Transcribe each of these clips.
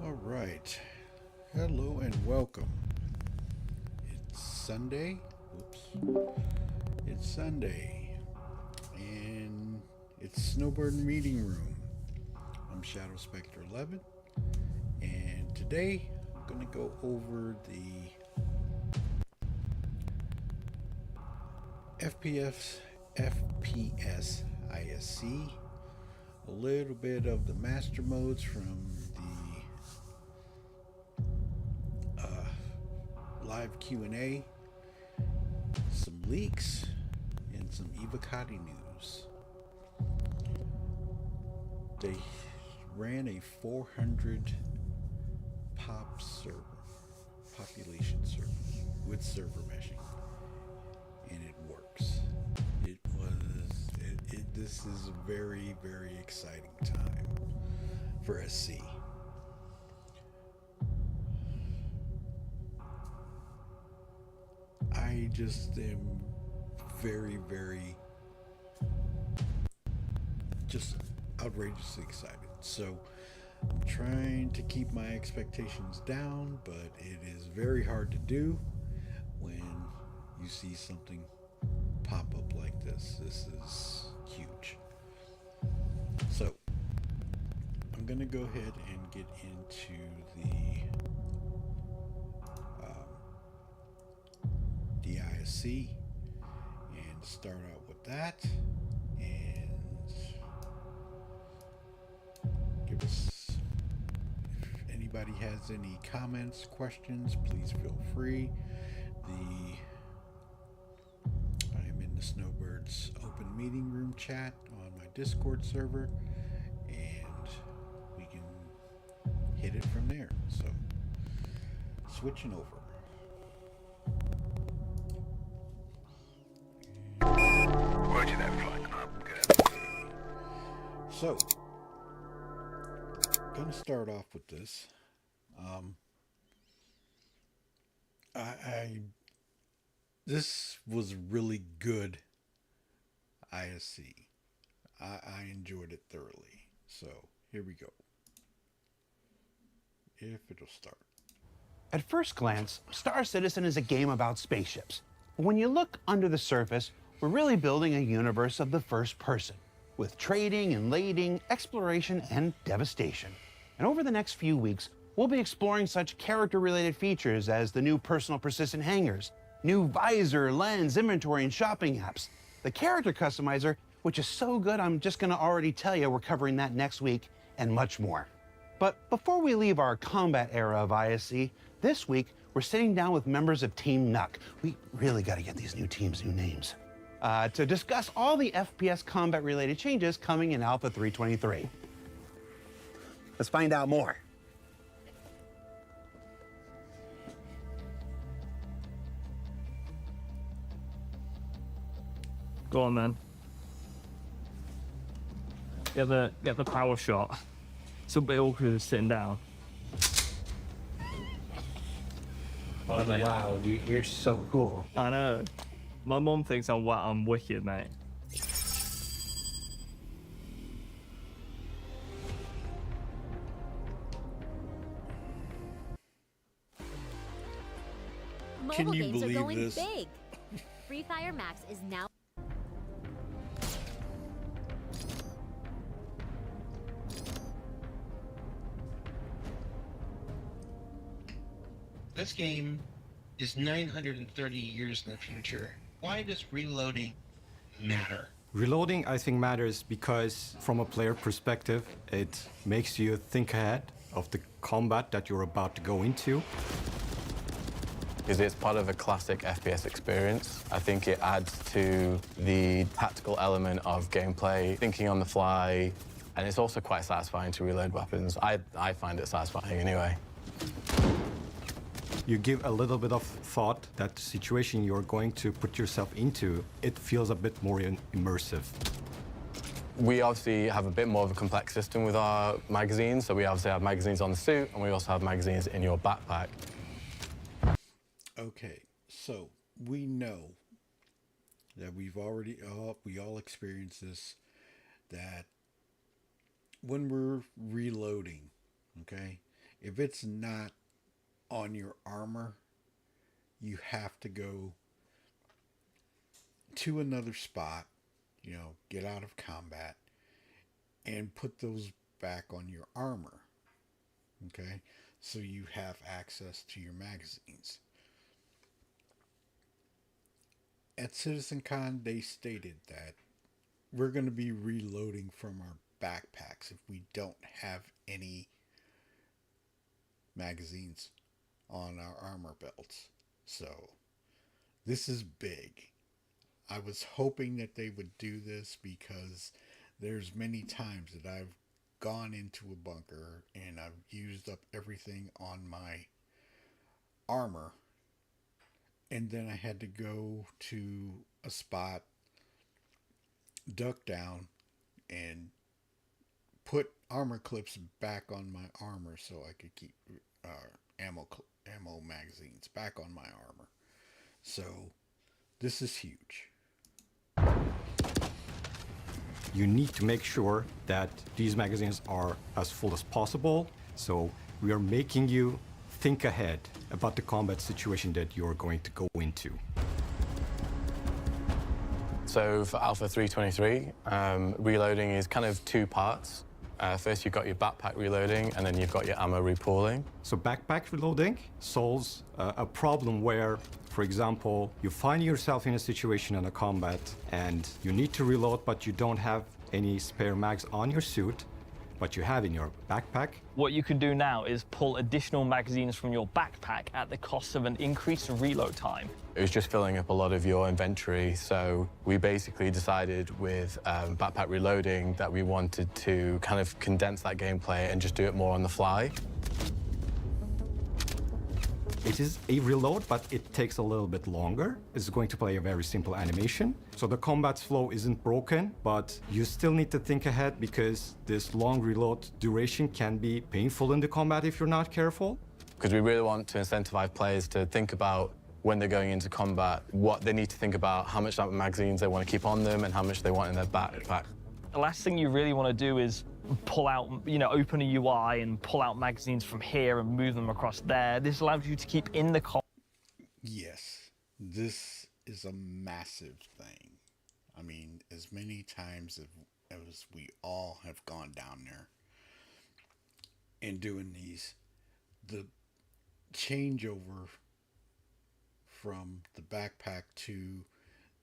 All right. Hello and welcome. It's Sunday. Oops. It's Sunday. And it's Snowbird Meeting Room. I'm Shadow Spectre 11. And today I'm going to go over the FPS ISC, a little bit of the master modes from the live Q&A, some leaks, and some Evocati news. They ran a 400 population server with server meshing, and it works. This is a very, very exciting time for SC. I just am very, very just outrageously excited. So I'm trying to keep my expectations down, but it is very hard to do when you see something pop up like this. This is huge. So I'm gonna go ahead and get into the ISC and start out with that, and give us, if anybody has any comments, questions, please feel free. I am in the Snowbirds open meeting room chat on my Discord server, and we can hit it from there. So switching over. Roger that, flight. I'm good. So, gonna start off with this. This was really good ISC. I enjoyed it thoroughly. So here we go. If it'll start. At first glance, Star Citizen is a game about spaceships. But when you look under the surface, we're really building a universe of the first person, with trading and lading, exploration, and devastation. And over the next few weeks, we'll be exploring such character-related features as the new personal persistent hangars, new visor, lens, inventory, and shopping apps, the character customizer, which is so good I'm just gonna already tell you we're covering that next week, and much more. But before we leave our combat era of ISC, this week we're sitting down with members of Team Nuck. We really gotta get these new teams new names. To discuss all the FPS combat-related changes coming in Alpha 323. Let's find out more. Go on then. Get the power shot. It's a bit awkward sitting down. Oh, wow, dude, you're so cool. I know. My mom thinks I'm wicked, mate. Can Mobile you games are believe going this? big. Free Fire Max is now. This game is 930 years in the future. Why does reloading matter? Reloading, I think, matters because from a player perspective, it makes you think ahead of the combat that you're about to go into. Because it's part of a classic FPS experience. I think it adds to the tactical element of gameplay, thinking on the fly, and it's also quite satisfying to reload weapons. I find it satisfying anyway. You give a little bit of thought that the situation you're going to put yourself into, it feels a bit more immersive. We obviously have a bit more of a complex system with our magazines. So we obviously have magazines on the suit, and we also have magazines in your backpack. Okay, so we know that we all experienced this, that when we're reloading, okay, if it's not on your armor, you have to go to another spot, you know, get out of combat and put those back on your armor. Okay? So you have access to your magazines. At CitizenCon, they stated that we're going to be reloading from our backpacks if we don't have any magazines on our armor belts. So this is big. I was hoping that they would do this because there's many times that I've gone into a bunker and I've used up everything on my armor, and then I had to go to a spot, duck down, and put armor clips back on my armor so I could keep ammo magazines back on my armor. So this is huge. You need to make sure that these magazines are as full as possible. So we are making you think ahead about the combat situation that you're going to go into. So for Alpha 323, reloading is kind of two parts. First, you've got your backpack reloading, and then you've got your ammo repooling. So backpack reloading solves a problem where, for example, you find yourself in a situation in a combat and you need to reload, but you don't have any spare mags on your suit, but you have in your backpack. What you can do now is pull additional magazines from your backpack at the cost of an increased reload time. It was just filling up a lot of your inventory, so we basically decided with backpack reloading that we wanted to kind of condense that gameplay and just do it more on the fly. It is a reload, but it takes a little bit longer. It's going to play a very simple animation. So the combat flow isn't broken, but you still need to think ahead because this long reload duration can be painful in the combat if you're not careful. Because we really want to incentivize players to think about when they're going into combat, what they need to think about, how much magazines they want to keep on them and how much they want in their backpack. The last thing you really want to do is pull out, open a UI and pull out magazines from here and move them across there. This allows you to keep in the Yes, this is a massive thing. I mean, as many times as we all have gone down there and doing these, the changeover from the backpack to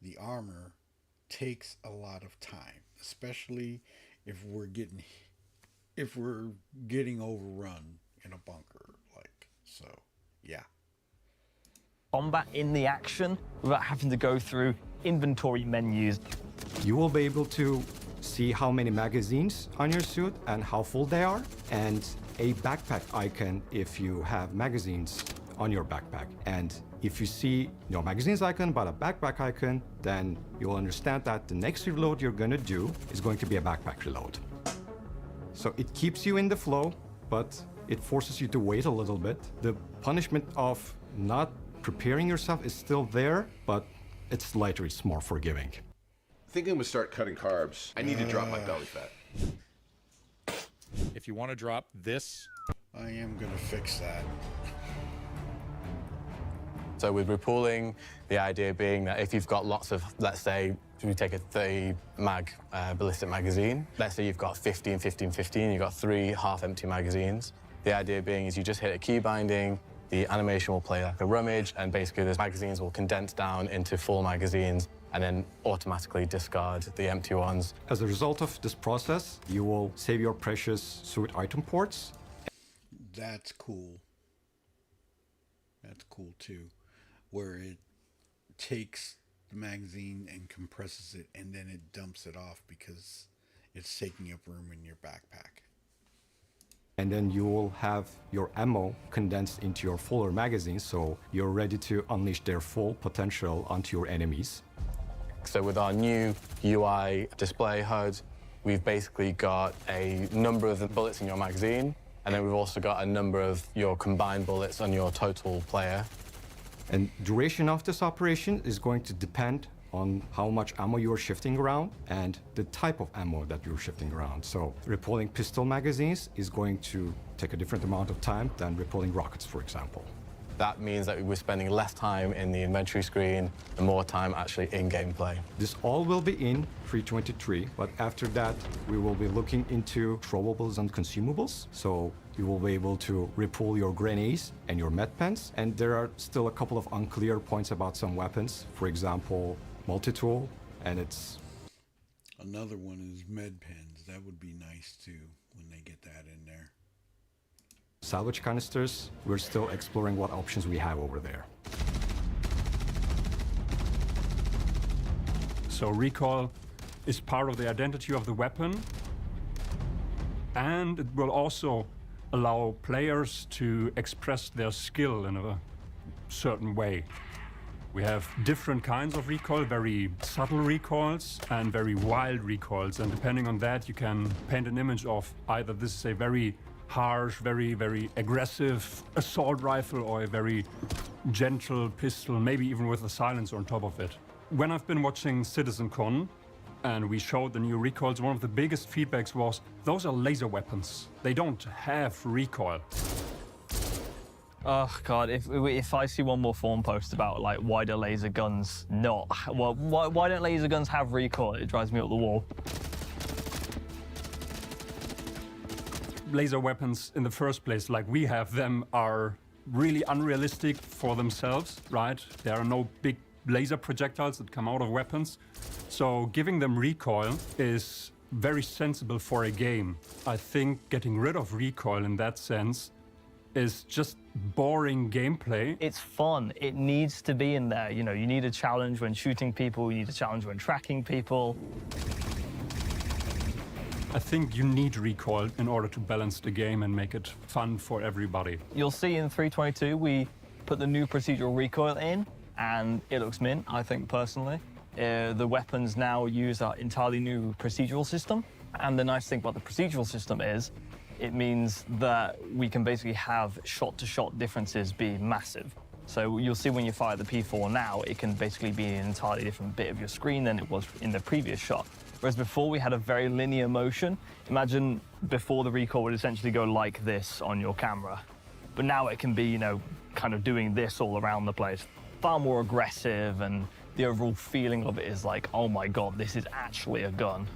the armor takes a lot of time, especially if we're getting overrun in a bunker, so yeah. combat in the action without having to go through inventory menus. You will be able to see how many magazines on your suit and how full they are, and a backpack icon if you have magazines on your backpack. And if you see no magazines icon but a backpack icon, then you'll understand that the next reload you're going to do is going to be a backpack reload. So it keeps you in the flow, but it forces you to wait a little bit. The punishment of not preparing yourself is still there, but it's lighter, it's more forgiving. Thinking I'm gonna start cutting carbs. I need to drop my belly fat. If you want to drop this, I am going to fix that. So with repooling, the idea being that if you've got lots of, let's say, we take a 30 mag ballistic magazine. Let's say you've got 15, 15, 15, you've got 3 half-empty magazines. The idea being is you just hit a key binding, the animation will play like a rummage, and basically those magazines will condense down into full magazines and then automatically discard the empty ones. As a result of this process, you will save your precious suit item ports. That's cool. That's cool too, where it takes the magazine and compresses it and then it dumps it off because it's taking up room in your backpack. And then you will have your ammo condensed into your fuller magazine, so you're ready to unleash their full potential onto your enemies. So with our new UI display HUD, we've basically got a number of the bullets in your magazine, and then we've also got a number of your combined bullets on your total player. And duration of this operation is going to depend on how much ammo you're shifting around and the type of ammo that you're shifting around. So repulling pistol magazines is going to take a different amount of time than repulling rockets, for example. That means that we're spending less time in the inventory screen and more time actually in gameplay. This all will be in 3.23, but after that, we will be looking into throwables and consumables. So you will be able to repull your grenades and your med pens. And there are still a couple of unclear points about some weapons. For example, multi-tool, and it's... Another one is med pens. That would be nice too when they get that in there. Salvage canisters, we're still exploring what options we have over there. So recoil is part of the identity of the weapon, and it will also allow players to express their skill in a certain way. We have different kinds of recoil, very subtle recoils and very wild recoils, and depending on that you can paint an image of either this is a very harsh, very aggressive assault rifle or a very gentle pistol, maybe even with a silencer on top of it. When I've been watching CitizenCon and we showed the new recoils, one of the biggest feedbacks was, those are laser weapons. They don't have recoil. Oh God, if I see one more forum post about like why do laser guns not, well, why don't laser guns have recoil? It drives me up the wall. Laser weapons in the first place, like we have them, are really unrealistic for themselves, right? There are no big laser projectiles that come out of weapons. So giving them recoil is very sensible for a game. I think getting rid of recoil in that sense is just boring gameplay. It's fun. It needs to be in there. You know, you need a challenge when shooting people, you need a challenge when tracking people. I think you need recoil in order to balance the game and make it fun for everybody. You'll see in 3.22 we put the new procedural recoil in, and it looks mint, I think, personally. The weapons now use our entirely new procedural system, and the nice thing about the procedural system is it means that we can basically have shot-to-shot differences be massive. So you'll see when you fire the P4 now, it can basically be an entirely different bit of your screen than it was in the previous shot. Whereas before we had a very linear motion. Imagine before the recoil would essentially go like this on your camera. But now it can be, you know, kind of doing this all around the place. Far more aggressive, and the overall feeling of it is like, oh my God, this is actually a gun.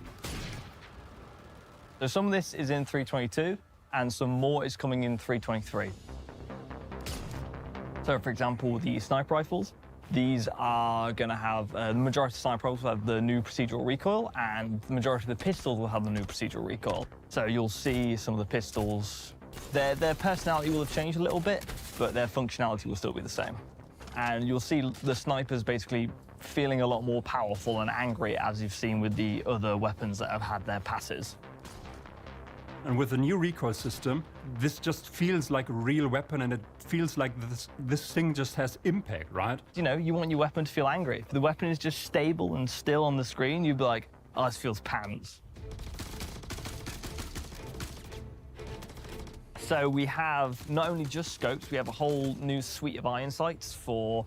So some of this is in 3.22, and some more is coming in 3.23. So for example, the sniper rifles, these are going to have, the majority of sniper rifles will have the new procedural recoil, and the majority of the pistols will have the new procedural recoil. So you'll see some of the pistols, their personality will have changed a little bit, but their functionality will still be the same. And you'll see the snipers basically feeling a lot more powerful and angry, as you've seen with the other weapons that have had their passes. And with the new recoil system, this just feels like a real weapon, and it feels like this thing just has impact, right? You know, you want your weapon to feel angry. If the weapon is just stable and still on the screen, you'd be like, oh, this feels pants. So we have not only just scopes, we have a whole new suite of iron sights for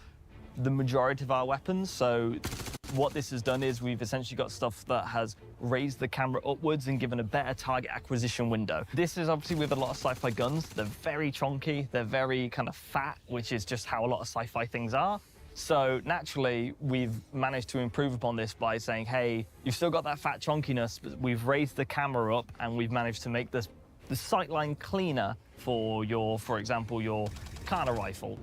the majority of our weapons. So what this has done is we've essentially got stuff that has raised the camera upwards and given a better target acquisition window. This is obviously with a lot of sci-fi guns. They're very chonky, they're very kind of fat, which is just how a lot of sci-fi things are. So naturally, we've managed to improve upon this by saying, hey, you've still got that fat chonkiness, but we've raised the camera up and we've managed to make the sightline cleaner for your, for example, your Kana rifle.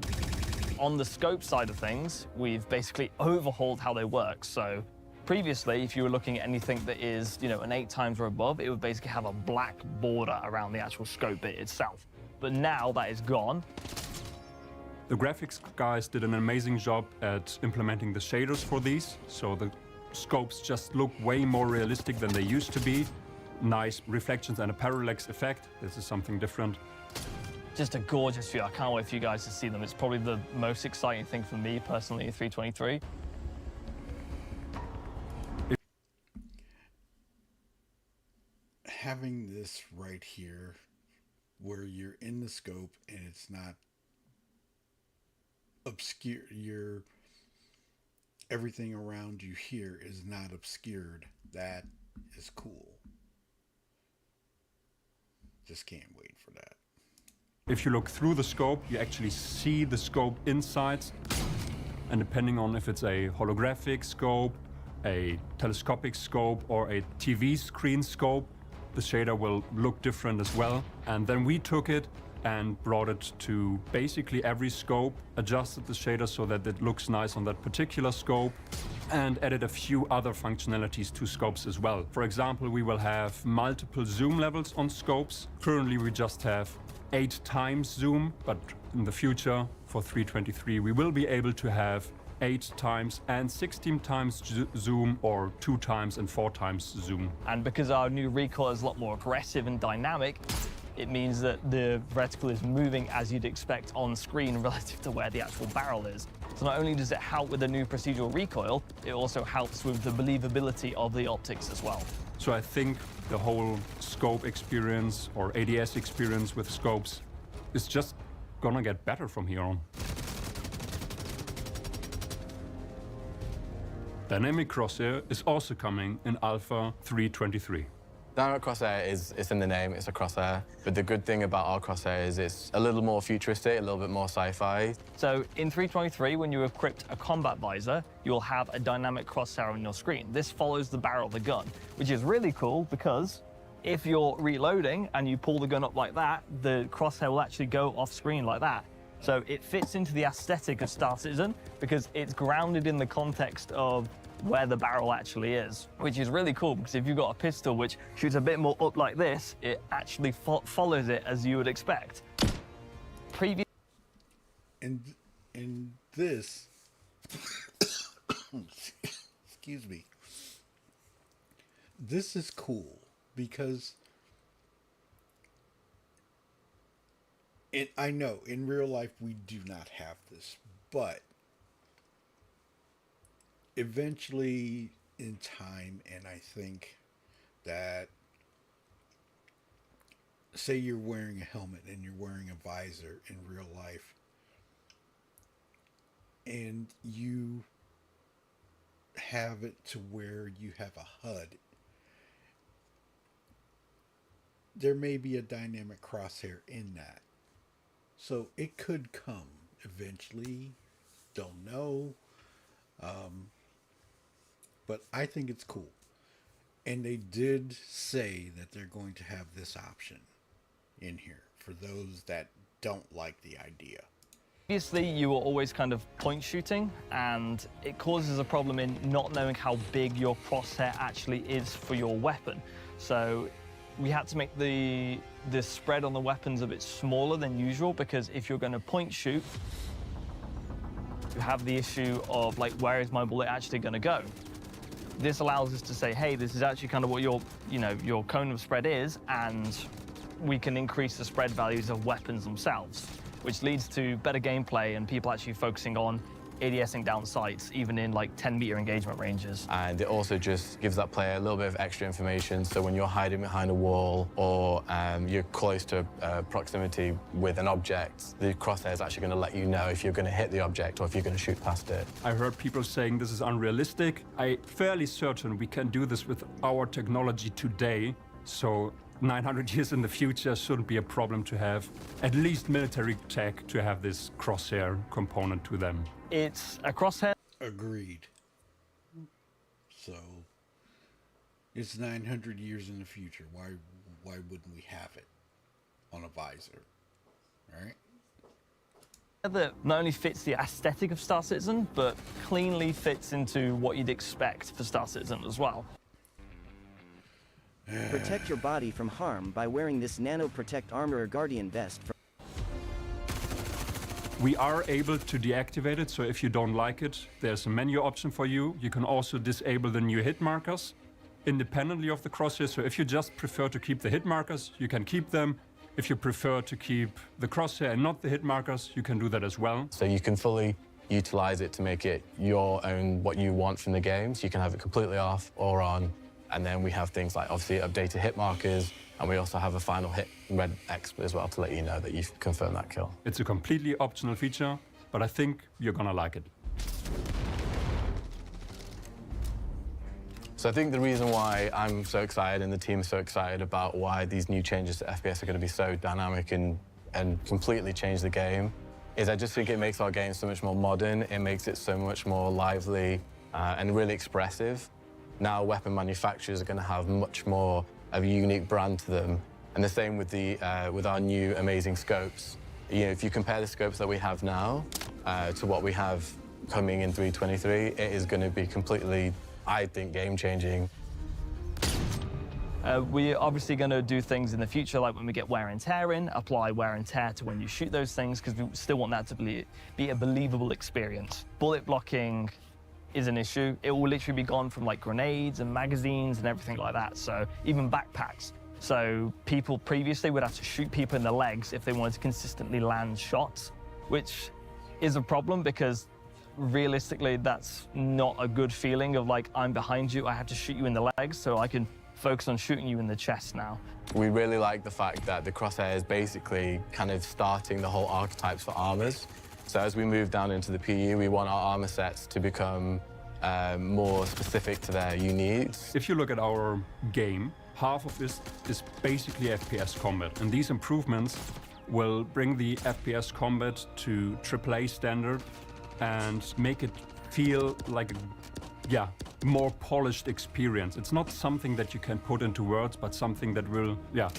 On the scope side of things, we've basically overhauled how they work. So previously, if you were looking at anything that is, you know, an 8 times or above, it would basically have a black border around the actual scope bit itself. But now that is gone. The graphics guys did an amazing job at implementing the shaders for these, so the scopes just look way more realistic than they used to be. Nice reflections and a parallax effect. This is something different. Just a gorgeous view. I can't wait for you guys to see them. It's probably the most exciting thing for me personally in 3.23. Having this right here where you're in the scope and it's not obscure, everything around you here is not obscured. That is cool. Just can't wait for that. If you look through the scope, you actually see the scope inside. And depending on if it's a holographic scope, a telescopic scope, or a TV screen scope, the shader will look different as well. And then we took it and brought it to basically every scope, adjusted the shader so that it looks nice on that particular scope, and added a few other functionalities to scopes as well. For example, we will have multiple zoom levels on scopes. Currently, we just have 8 times zoom, but in the future, for 323, we will be able to have 8 times and 16 times zoom, or 2 times and 4 times zoom. And because our new recoil is a lot more aggressive and dynamic, it means that the reticle is moving as you'd expect on screen relative to where the actual barrel is. So not only does it help with the new procedural recoil, it also helps with the believability of the optics as well. So I think the whole scope experience or ADS experience with scopes is just gonna get better from here on. Dynamic crosshair is also coming in Alpha 323. Dynamic crosshair it's in the name, it's a crosshair. But the good thing about our crosshair is it's a little more futuristic, a little bit more sci-fi. So in 323, when you equipped a combat visor, you'll have a dynamic crosshair on your screen. This follows the barrel of the gun, which is really cool because if you're reloading and you pull the gun up like that, the crosshair will actually go off screen like that. So it fits into the aesthetic of Star Citizen because it's grounded in the context of where the barrel actually is, which is really cool because if you've got a pistol which shoots a bit more up like this, it actually follows it as you would expect. And this, excuse me, this is cool because I know in real life we do not have this, but eventually in time, and I think that, say you're wearing a helmet and you're wearing a visor in real life, and you have it to where you have a HUD, there may be a dynamic crosshair in that. So it could come eventually, don't know. But I think it's cool. And they did say that they're going to have this option in here for those that don't like the idea. Obviously, you were always kind of point shooting, and it causes a problem in not knowing how big your crosshair actually is for your weapon. So we had to make the spread on the weapons a bit smaller than usual, because if you're going to point shoot, you have the issue of, like, where is my bullet actually going to go? This allows us to say, hey, this is actually kind of what your cone of spread is, and we can increase the spread values of weapons themselves, which leads to better gameplay and people actually focusing on ADSing down sights, even in like 10-meter engagement ranges. And it also just gives that player a little bit of extra information, so when you're hiding behind a wall or you're close to proximity with an object, the crosshair is actually going to let you know if you're going to hit the object or if you're going to shoot past it. I heard people saying this is unrealistic. I'm fairly certain we can do this with our technology today, so 900 years in the future shouldn't be a problem to have at least military tech to have this crosshair component to them. It's a crosshair. Agreed. So it's 900 years in the future. Why wouldn't we have it on a visor? Right? That not only fits the aesthetic of Star Citizen, but cleanly fits into what you'd expect for Star Citizen as well. Protect your body from harm by wearing this Nano Protect Armor Guardian vest. We are able to deactivate it, so if you don't like it, there's a menu option for you. You can also disable the new hit markers independently of the crosshair. So if you just prefer to keep the hit markers, you can keep them. If you prefer to keep the crosshair and not the hit markers, you can do that as well. So you can fully utilize it to make it your own, what you want from the game. So you can have it completely off or on. And then we have things like, obviously, updated hit markers, and we also have a final hit red X as well to let you know that you've confirmed that kill. It's a completely optional feature, but I think you're gonna like it. So I think the reason why I'm so excited and the team is so excited about why these new changes to FPS are going to be so dynamic and completely change the game is I just think it makes our game so much more modern. It makes it so much more lively and really expressive. Now weapon manufacturers are going to have much more of a unique brand to them. And the same with with our new amazing scopes. You know, if you compare the scopes that we have now to what we have coming in 3.23, it is going to be completely, I think, game-changing. We're obviously going to do things in the future, like when we get wear and tear in, apply wear and tear to when you shoot those things, because we still want that to be a believable experience. Bullet blocking is an issue. It will literally be gone from like grenades and magazines and everything like that, so even backpacks. So people previously would have to shoot people in the legs if they wanted to consistently land shots, which is a problem because realistically, that's not a good feeling of like, I'm behind you, I have to shoot you in the legs, so I can focus on shooting you in the chest now. We really like the fact that the crosshair is basically kind of starting the whole archetypes for armors. So as we move down into the PU, we want our armor sets to become more specific to their needs. If you look at our game, half of this is basically FPS combat, and these improvements will bring the FPS combat to AAA standard and make it feel like a more polished experience. It's not something that you can put into words, but something that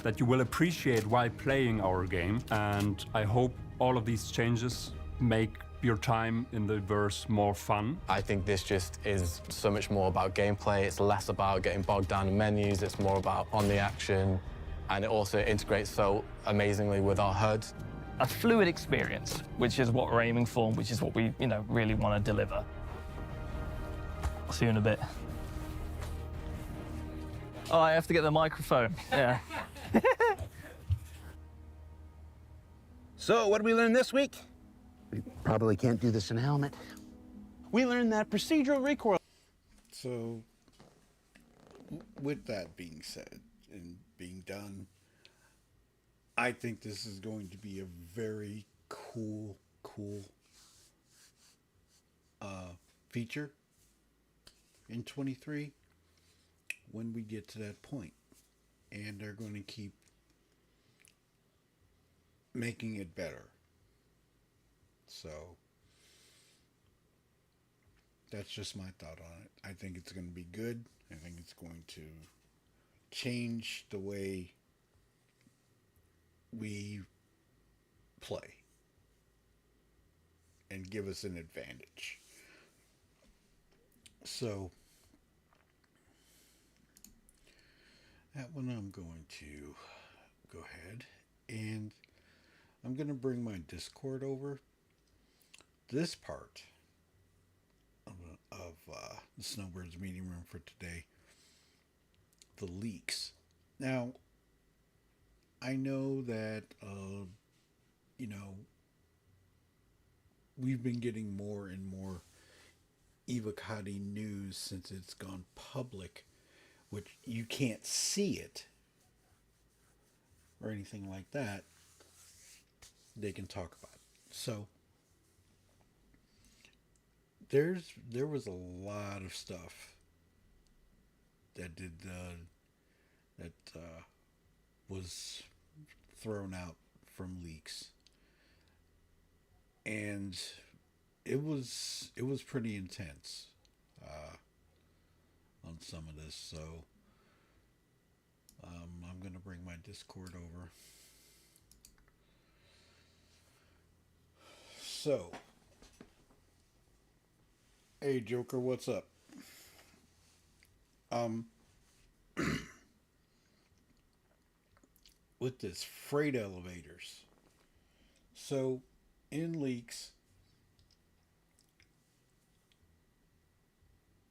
that you will appreciate while playing our game. And I hope all of these changes make your time in the verse more fun. I think this just is so much more about gameplay. It's less about getting bogged down in menus. It's more about on the action. And it also integrates so amazingly with our HUD. A fluid experience, which is what we're aiming for, which is what we, really want to deliver. I'll see you in a bit. Oh, I have to get the microphone. Yeah. So, what did we learn this week? We probably can't do this in a helmet. We learned that procedural recoil. So, with that being said and being done, I think this is going to be a very cool feature in 23 when we get to that point. And they're going to keep making it better. So, that's just my thought on it. I think it's going to be good. I think it's going to change the way we play and give us an advantage. So that one I'm going to go ahead and I'm going to bring my Discord over. This part of the Snowbirds meeting room for today, the leaks. Now, I know that, we've been getting more and more Evocati news since it's gone public, which you can't see it or anything like that. They can talk about it. So, there was a lot of stuff that was thrown out from leaks, and it was pretty intense on some of this. So I'm gonna bring my Discord over. So, hey Joker, what's up? With this freight elevators. So, in leaks,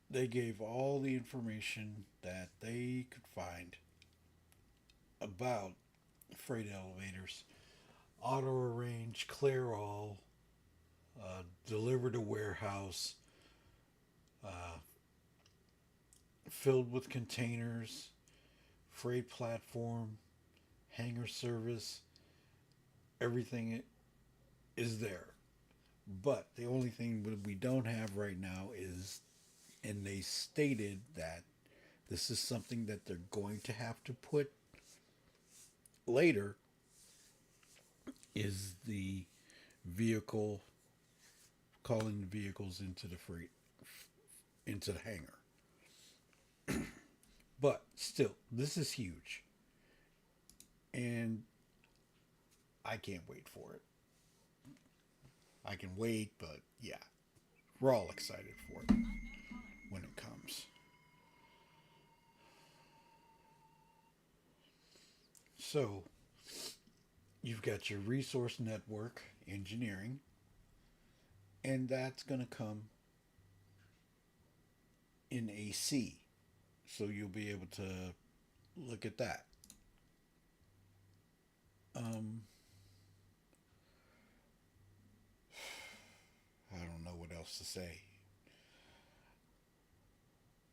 they gave all the information that they could find about freight elevators. Auto arrange, clear all, deliver to warehouse, filled with containers, freight platform, hangar service, everything is there. But the only thing that we don't have right now is, and they stated that This is something that they're going to have to put later, is the vehicle, calling the vehicles into the into the hangar. But still, this is huge. And I can't wait for it. I can wait, but yeah, we're all excited for it when it comes. So, you've got your resource network engineering, and that's going to come in AC. So, you'll be able to look at that. I don't know what else to say.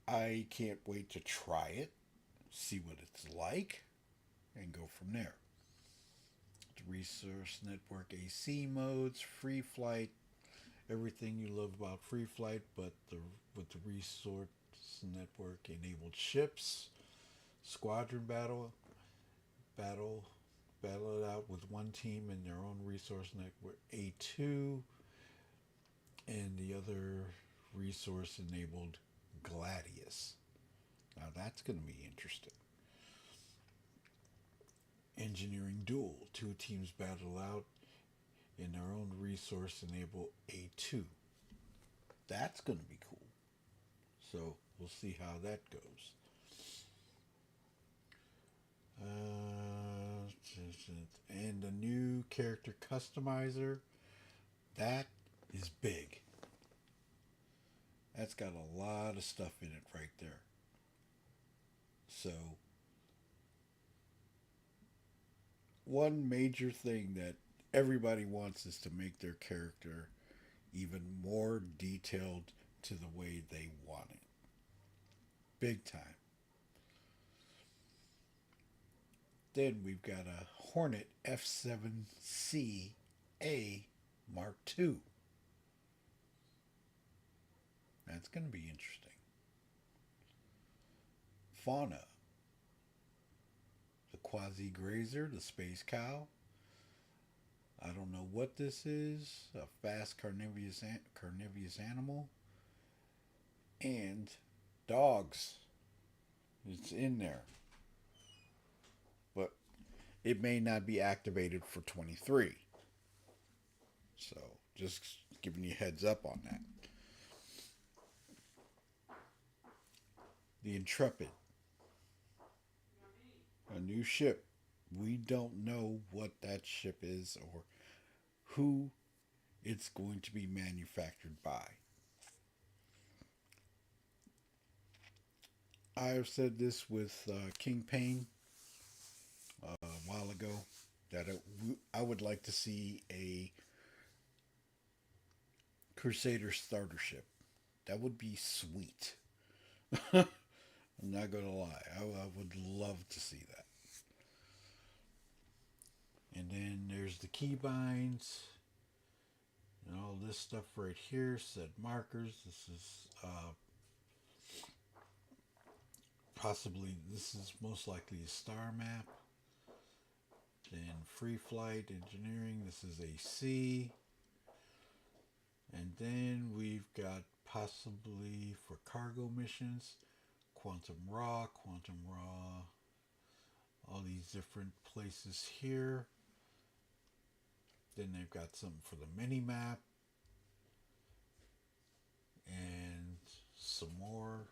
I can't wait to try it, see what it's like, and go from there. The resource network AC modes, free flight, everything you love about free flight, but with the resource network enabled ships, squadron battle it out with one team in their own resource network A2, and the other resource enabled Gladius. Now that's going to be interesting. Engineering duel. Two teams battle out in their own resource enabled A2. That's going to be cool. So we'll see how that goes. And the new character customizer. That is big. That's got a lot of stuff in it right there. So, one major thing that everybody wants is to make their character even more detailed to the way they want it. Big time. Then we've got a Hornet F7C A Mark II. That's going to be interesting. Fauna. The quasi-grazer, the space cow. I don't know what this is. A fast carnivorous animal. And dogs. It's in there. But it may not be activated for 23. So, just giving you a heads up on that. The Intrepid. A new ship. We don't know what that ship is or who it's going to be manufactured by. I have said this with King Pain a while ago, that I would like to see a Crusader starter ship. That would be sweet. I'm not going to lie. I would love to see that. And then there's the keybinds and all this stuff right here. Set markers. This is this is most likely a star map. Then free flight engineering. This is AC. And then we've got possibly for cargo missions, Quantum Raw, all these different places here. Then they've got something for the mini map. And some more.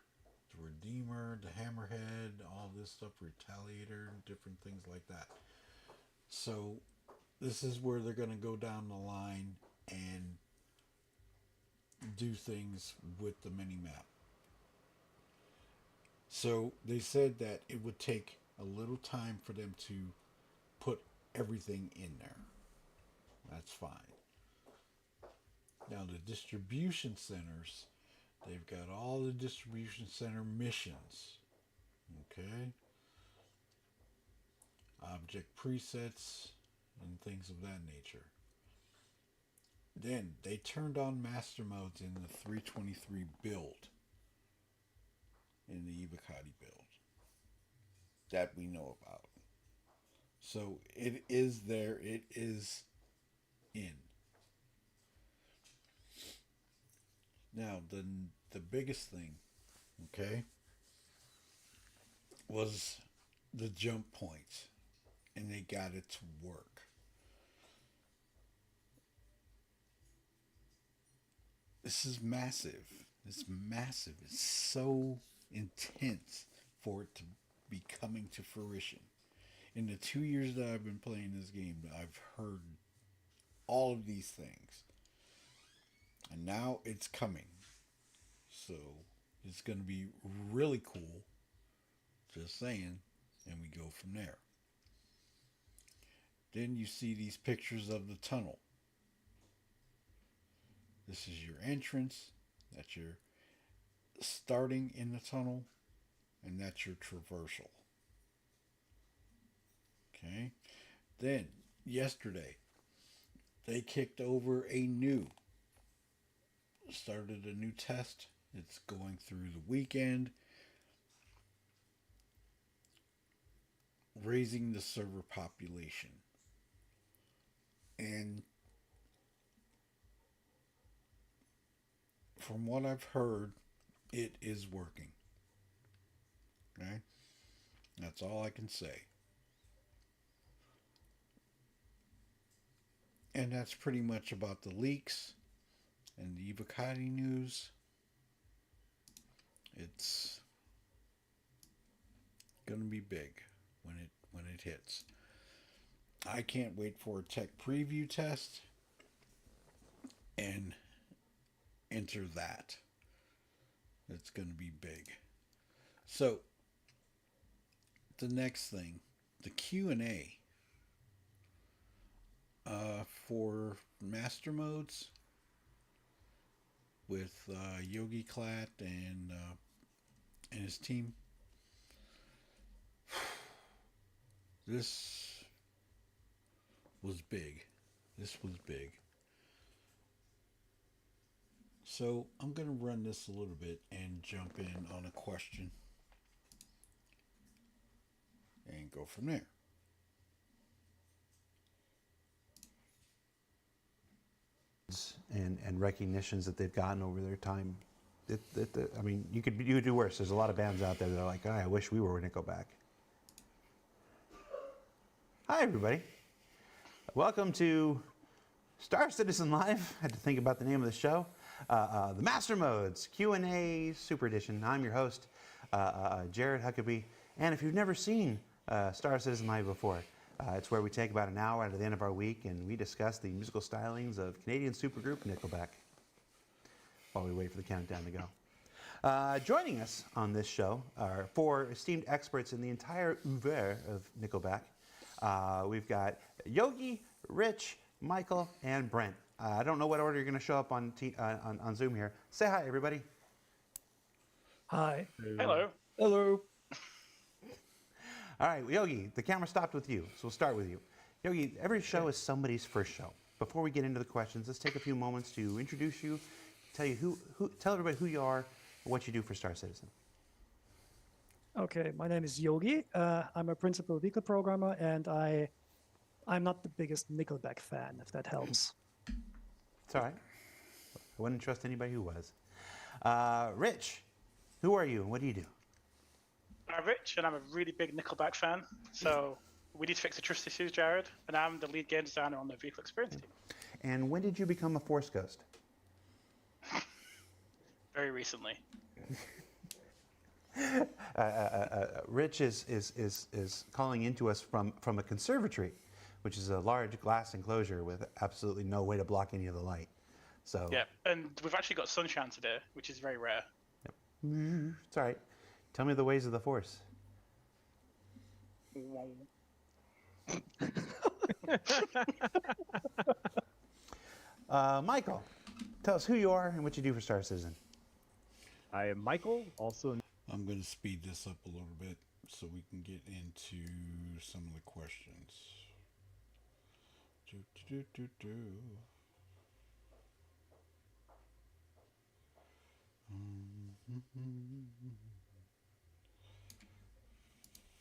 The Redeemer, the Hammerhead, all this stuff, Retaliator, different things like that. So this is where they're going to go down the line and do things with the mini map. So they said that it would take a little time for them to put everything in there. That's fine. Now the distribution centers, they've got all the distribution center missions. Okay. Object presets and things of that nature. Then they turned on master modes in the 323 build. in the Evocati build that we know about. So it is there. It is in. Now the biggest thing, okay, was the jump points, and they got it to work. This is massive. It's massive. It's so intense for it to be coming to fruition. In the 2 years that I've been playing this game, I've heard all of these things. And now it's coming. So it's going to be really cool. Just saying. And we go from there. Then you see these pictures of the tunnel. This is your entrance. That's your starting in the tunnel. And that's your traversal. Okay. Then, yesterday, they kicked over started a new test. It's going through the weekend. Raising the server population. And from what I've heard, it is working. Okay? That's all I can say. And that's pretty much about the leaks and the Evocati news. It's going to be big when it hits. I can't wait for a tech preview test and enter that. It's going to be big. So the next thing, the Q&A for master modes with Yogi Klatt and his team. This was big. This was big. So I'm going to run this a little bit and jump in on a question and go from there. And recognitions that they've gotten over their time. I mean, you could do worse. There's a lot of bands out there that are like, oh, I wish we were Nickelback. Hi, everybody. Welcome to Star Citizen Live. I had to think about the name of the show. The Master Modes Q&A Super Edition. I'm your host, Jared Huckabee. And if you've never seen Star Citizen Live before, it's where we take about an hour at the end of our week and we discuss the musical stylings of Canadian supergroup Nickelback while we wait for the countdown to go. Joining us on this show are four esteemed experts in the entire oeuvre of Nickelback. We've got Yogi, Rich, Michael, and Brent. I don't know what order you're going to show up on Zoom here. Say hi, everybody. Hi. Hello. Hello. All right, Yogi, the camera stopped with you, so we'll start with you. Yogi, every show is somebody's first show. Before we get into the questions, let's take a few moments to introduce you, tell everybody who you are, and what you do for Star Citizen. Okay, my name is Yogi. I'm a principal vehicle programmer, and I'm not the biggest Nickelback fan, if that helps. It's all right. I wouldn't trust anybody who was. Rich, who are you and what do you do? I'm Rich, and I'm a really big Nickelback fan. So we need to fix the trust issues, Jared. And I'm the lead game designer on the vehicle experience team. And when did you become a Force Ghost? Very recently. Rich is calling into us from a conservatory, which is a large glass enclosure with absolutely no way to block any of the light. So yeah, and we've actually got sunshine today, which is very rare. Yep. It's all right. Tell me the ways of the Force. Michael, tell us who you are and what you do for Star Citizen. I am Michael, also. I'm going to speed this up a little bit so we can get into some of the questions.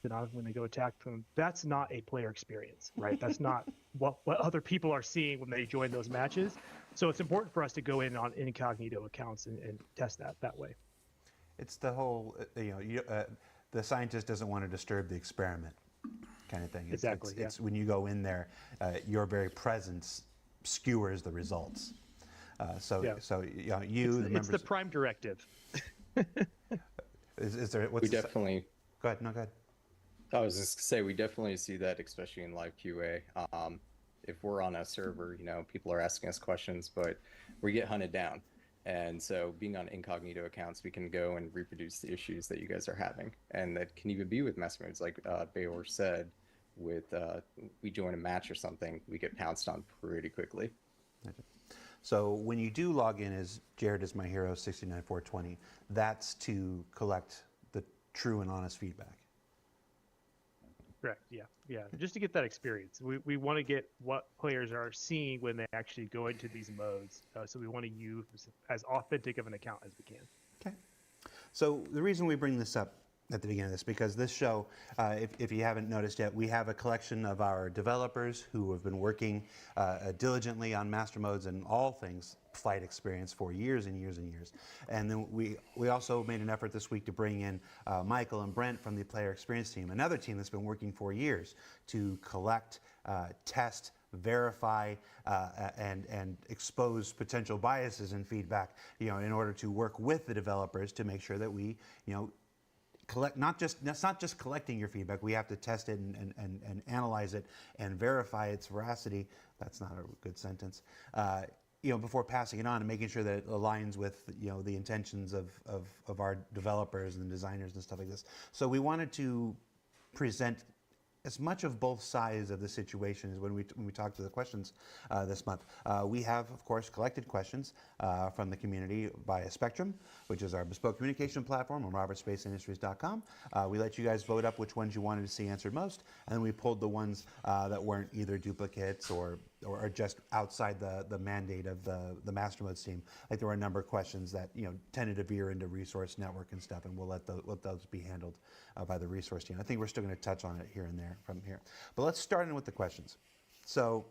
then I'm going to go attack them. That's not a player experience, right? That's not what other people are seeing when they join those matches. So it's important for us to go in on incognito accounts and test that way. It's the whole, the scientist doesn't want to disturb the experiment kind of thing. Exactly, It's when you go in there, your very presence skewers the results. So you, the members... It's the prime directive. Is there... We definitely... Go ahead, no, go ahead. I was just going to say, we definitely see that, especially in live QA. If we're on a server, people are asking us questions, but we get hunted down. And so being on incognito accounts, we can go and reproduce the issues that you guys are having. And that can even be with master modes, like Bayor said, with we join a match or something, we get pounced on pretty quickly. So when you do log in as Jared is my hero 69420, that's to collect the true and honest feedback. Correct. Yeah. Just to get that experience, we want to get what players are seeing when they actually go into these modes. So we want to use as authentic of an account as we can. Okay. So the reason we bring this up at the beginning of this, because this show, if you haven't noticed yet, we have a collection of our developers who have been working diligently on master modes and all things flight experience for years and years and years. And then we also made an effort this week to bring in Michael and Brent from the player experience team, another team that's been working for years to collect, test, verify, and expose potential biases and feedback, in order to work with the developers to make sure that we, collect, that's not just collecting your feedback, we have to test it and analyze it and verify its veracity. That's not a good sentence. Before passing it on and making sure that it aligns with the intentions of our developers and designers and stuff like this. So we wanted to present as much of both sides of the situation as when we talked to the questions this month. We have, of course, collected questions from the community via Spectrum, which is our bespoke communication platform on robertspaceindustries.com. We let you guys vote up which ones you wanted to see answered most, and then we pulled the ones that weren't either duplicates or just outside the mandate of the master modes team. Like there were a number of questions that tended to veer into resource network and stuff, and we'll let those be handled by the resource team. I think we're still going to touch on it here and there from here. But let's start in with the questions. So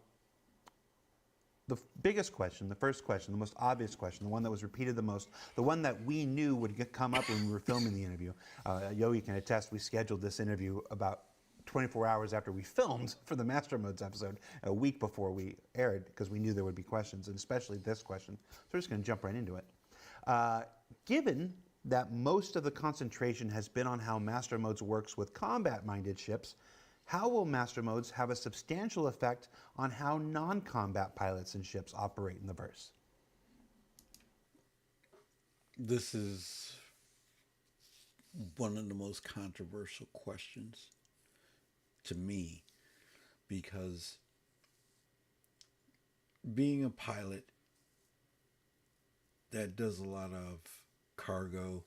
the biggest question, the first question, the most obvious question, the one that was repeated the most, the one that we knew would come up when we were filming the interview. Yogi can attest, we scheduled this interview about 24 hours after we filmed for the Master Modes episode, a week before we aired, because we knew there would be questions, and especially this question. So we're just going to jump right into it. Given that most of the concentration has been on how Master Modes works with combat-minded ships, how will Master Modes have a substantial effect on how non-combat pilots and ships operate in the verse? This is one of the most controversial questions to me, because being a pilot that does a lot of cargo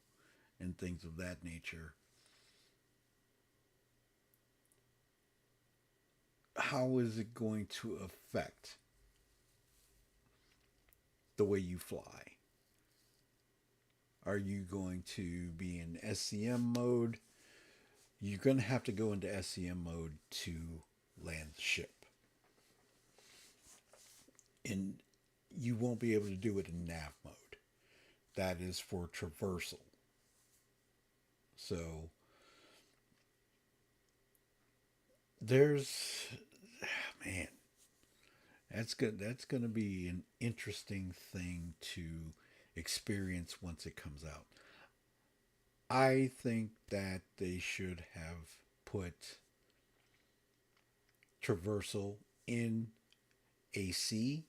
and things of that nature, how is it going to affect the way you fly? Are you going to be in SCM mode? You're going to have to go into SCM mode to land the ship. And you won't be able to do it in nav mode. That is for traversal. So man, that's good. That's going to be an interesting thing to experience once it comes out. I think that they should have put traversal in AC,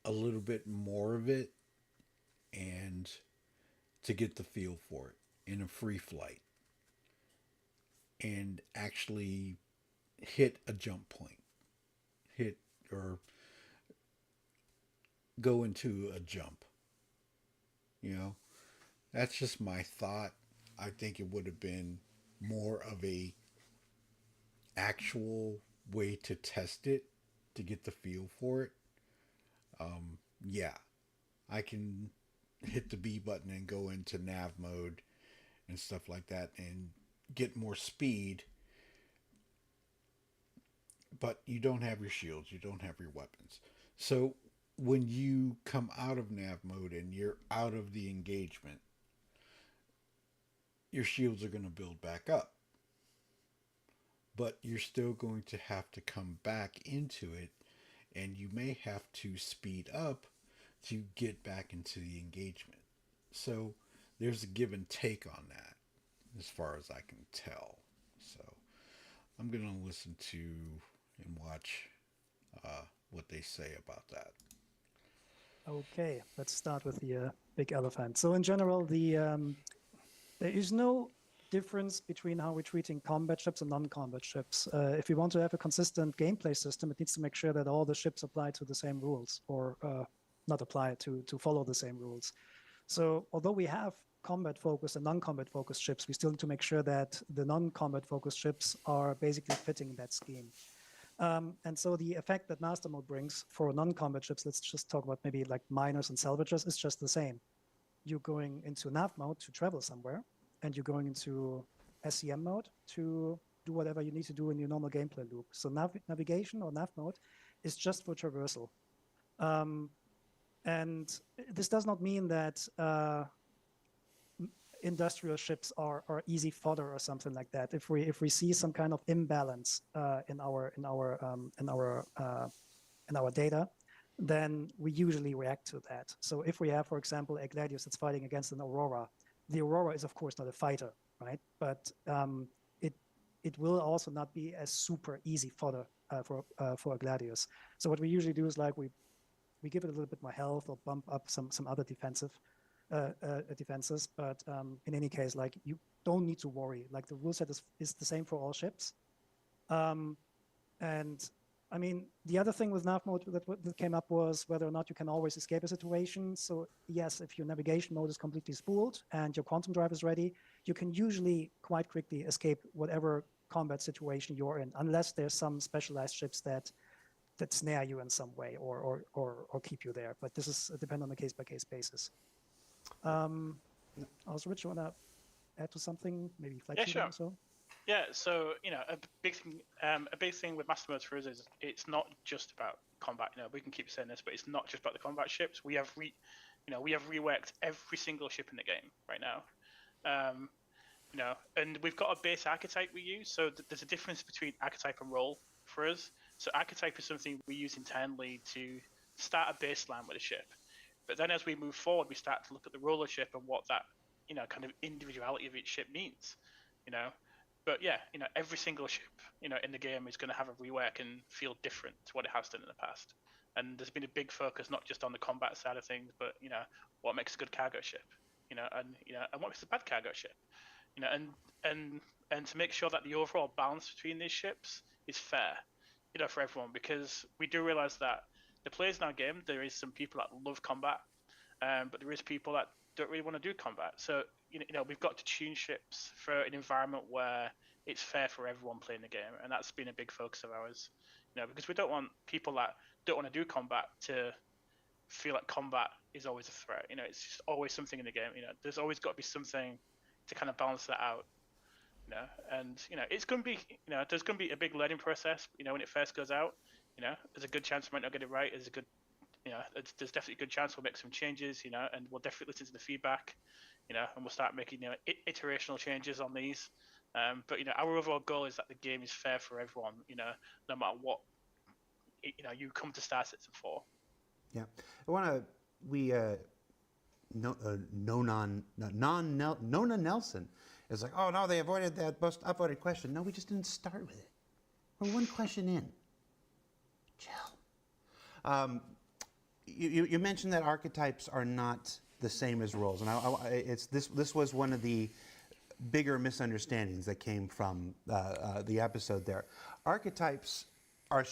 a little bit more of it, and to get the feel for it in a free flight and actually hit a jump point, hit or go into a jump. That's just my thought. I think it would have been more of a actual way to test it, to get the feel for it. Yeah, I can hit the B button and go into nav mode and stuff like that and get more speed, but you don't have your shields, you don't have your weapons. So when you come out of nav mode and you're out of the engagement, your shields are going to build back up. But you're still going to have to come back into it, and you may have to speed up to get back into the engagement. So there's a give and take on that, as far as I can tell. So I'm going to listen to and watch what they say about that. Okay, let's start with the big elephant. So in general, there is no difference between how we're treating combat ships and non-combat ships. If we want to have a consistent gameplay system, it needs to make sure that all the ships apply to the same rules, or not apply to follow the same rules. So although we have combat-focused and non-combat focused ships, we still need to make sure that the non-combat focused ships are basically fitting that scheme. And so the effect that Master Mode brings for non-combat ships, let's just talk about maybe like miners and salvagers, is just the same. You're going into nav mode to travel somewhere, and you're going into SCM mode to do whatever you need to do in your normal gameplay loop. So navigation or nav mode is just for traversal. And this does not mean that industrial ships are easy fodder or something like that. If we see some kind of imbalance in our data, then we usually react to that. So if we have, for example, a Gladius that's fighting against an Aurora, the Aurora is of course not a fighter, right? But it will also not be a super easy fodder for a Gladius. So what we usually do is like we give it a little bit more health or bump up some other defenses. But in any case, like you don't need to worry. Like the rule set is the same for all ships. And I mean, the other thing with nav mode that came up was whether or not you can always escape a situation. So yes, if your navigation mode is completely spooled and your quantum drive is ready, you can usually quite quickly escape whatever combat situation you're in, unless there's some specialized ships that snare you in some way or keep you there. But this is depend on a case-by-case basis. Also, Rich, you want to add to something? Maybe flight shooting or so? Yeah, so a big thing with Master Modes for us is it's not just about combat. We can keep saying this, but it's not just about the combat ships. We have reworked every single ship in the game right now. And we've got a base archetype we use. So there's a difference between archetype and role for us. So archetype is something we use internally to start a baseline with a ship. But then as we move forward, we start to look at the role of the ship and what that kind of individuality of each ship means. But yeah, every single ship, in the game is going to have a rework and feel different to what it has done in the past. And there's been a big focus not just on the combat side of things, but what makes a good cargo ship, and what makes a bad cargo ship, and to make sure that the overall balance between these ships is fair, for everyone, because we do realize that the players in our game, there is some people that love combat, but there is people that don't really want to do combat. So we've got to tune ships for an environment where it's fair for everyone playing the game, and that's been a big focus of ours. Because we don't want people that don't want to do combat to feel like combat is always a threat. It's just always something in the game. There's always got to be something to kind of balance that out. And it's going to be there's going to be a big learning process. When it first goes out, there's a good chance we might not get it right. There's a good there's definitely a good chance we'll make some changes, and we'll definitely listen to the feedback, and we'll start making iterational changes on these. But our overall goal is that the game is fair for everyone, no matter what you come to Star Citizen for. Yeah, Nona Nelson is like, oh no, they avoided that most upvoted question. No, we just didn't start with it. We're one question in. Chill. You mentioned that archetypes are not the same as roles, and this was one of the bigger misunderstandings that came from the episode there. Archetypes are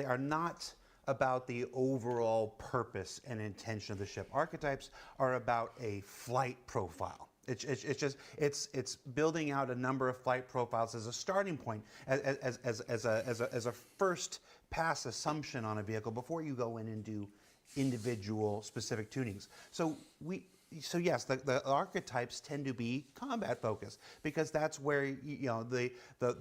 are not about the overall purpose and intention of the ship. Archetypes are about a flight profile. It's building out a number of flight profiles as a starting point, as a first pass assumption on a vehicle before you go in and do individual specific tunings. So So yes, the archetypes tend to be combat focused because that's where the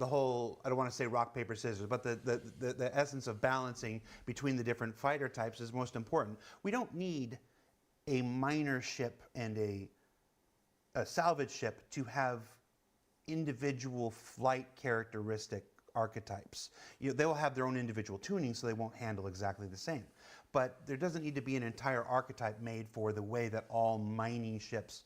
whole, I don't want to say rock paper scissors, but the essence of balancing between the different fighter types is most important. We don't need a miner ship and a salvage ship to have individual flight characteristic archetypes. They will have their own individual tuning, so they won't handle exactly the same. But there doesn't need to be an entire archetype made for the way that all mining ships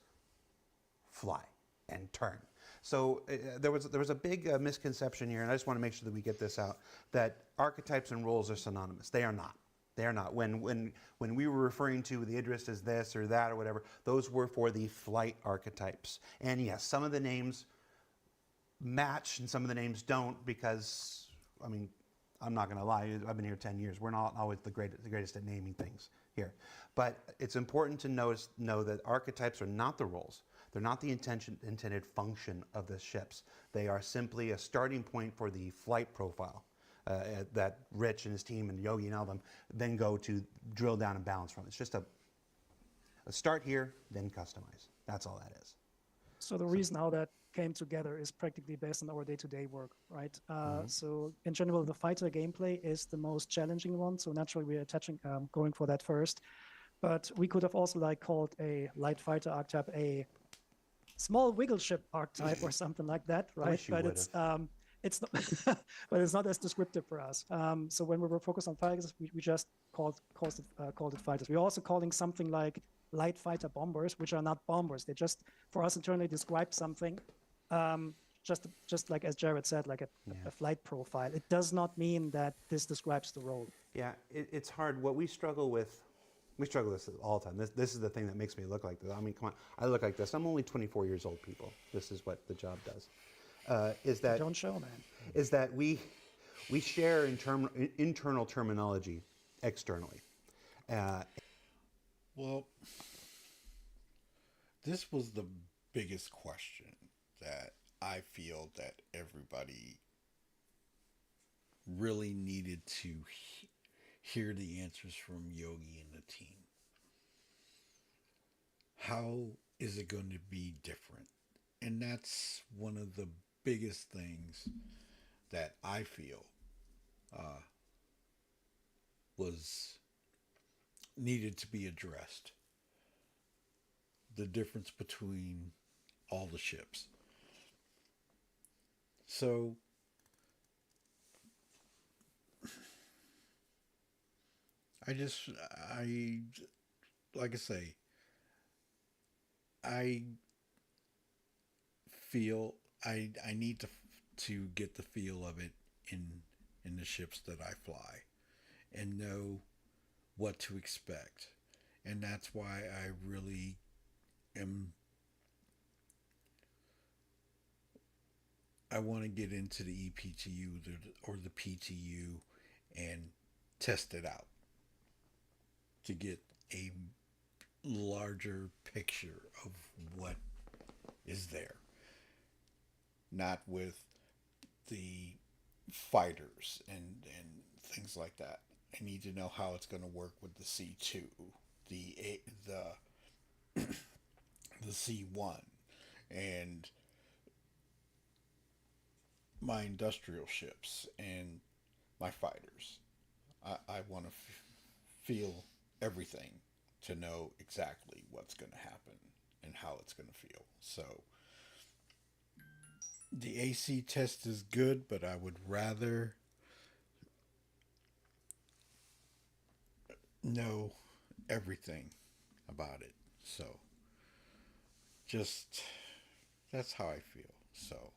fly and turn. So there was a big misconception here, and I just want to make sure that we get this out, that archetypes and roles are synonymous. They are not. They are not. When we were referring to the Idris as this or that or whatever, those were for the flight archetypes. And yes, some of the names match and some of the names don't because, I mean, I'm not going to lie, I've been here 10 years. We're not always the greatest at naming things here. But it's important to know that archetypes are not the roles. They're not the intended function of the ships. They are simply a starting point for the flight profile that Rich and his team and Yogi and all them then go to drill down and balance from. It's just a start here, then customize. That's all that is. So the reason how that came together is practically based on our day-to-day work, right? So in general, the fighter gameplay is the most challenging one. So naturally, we're going for that first. But we could have also called a light fighter archetype a small wiggle ship archetype or something like that, right? But it's not, but it's not as descriptive for us. So when we were focused on fighters, we just called it fighters. We're also calling something like light fighter bombers, which are not bombers. They just, for us internally, describe something. Just like as Jared said, like a flight profile. It does not mean that this describes the role. Yeah, it's hard. What we struggle with this all the time. This is the thing that makes me look like this. I mean, come on, I look like this. I'm only 24 years old, people. This is what the job does. Is that don't show, man? Is that we share internal terminology externally. Well, this was the biggest question that I feel that everybody really needed to hear the answers from Yogi and the team. How is it going to be different? And that's one of the biggest things that I feel was needed to be addressed. The difference between all the ships. So like I say, I feel I need to get the feel of it in the ships that I fly and know what to expect. And that's why I really I want to get into the EPTU or the PTU and test it out to get a larger picture of what is there. Not with the fighters and things like that. I need to know how it's going to work with the C2, the C1, and my industrial ships and my fighters. I want to feel everything to know exactly what's going to happen and how it's going to feel. So the AC test is good, but I would rather know everything about it. So just that's how I feel. So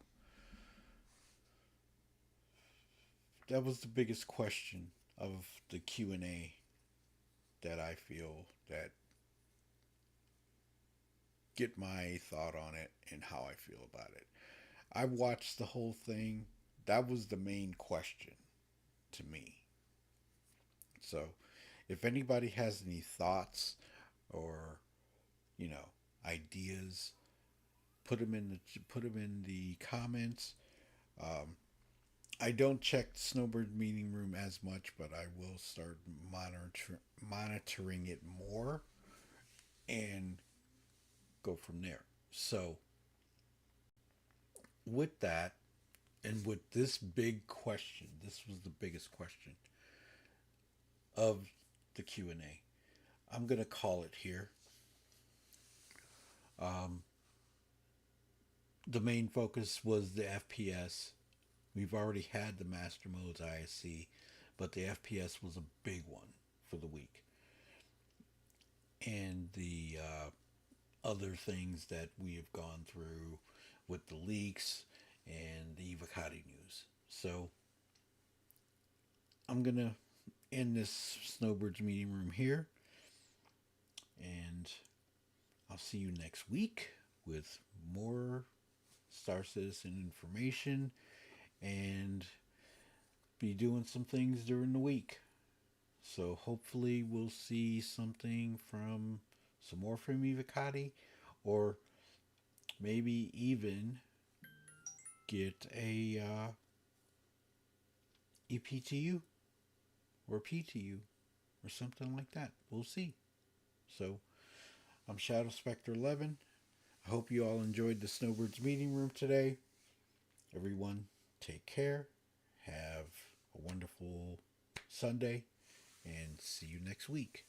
that was the biggest question of the Q&A that I feel that get my thought on it and how I feel about it. I watched the whole thing. That was the main question to me. So if anybody has any thoughts or ideas, put them in the comments. I don't check the Snowbird meeting room as much, but I will start monitoring it more and go from there. So, with that, and with this big question, this was the biggest question of the Q&A. I'm going to call it here. The main focus was the FPS. We've already had the Master Modes ISC, but the FPS was a big one for the week. And the other things that we have gone through with the leaks and the Evocati news. So I'm going to end this Snowbirds meeting room here. And I'll see you next week with more Star Citizen information and be doing some things during the week. So hopefully we'll see something from some more from Evocati, or maybe even get a EPTU or PTU or something like that. We'll see. So I'm Shadow Spectre 11. I hope you all enjoyed the Snowbirds meeting room today. Everyone, take care. Have a wonderful Sunday, and see you next week.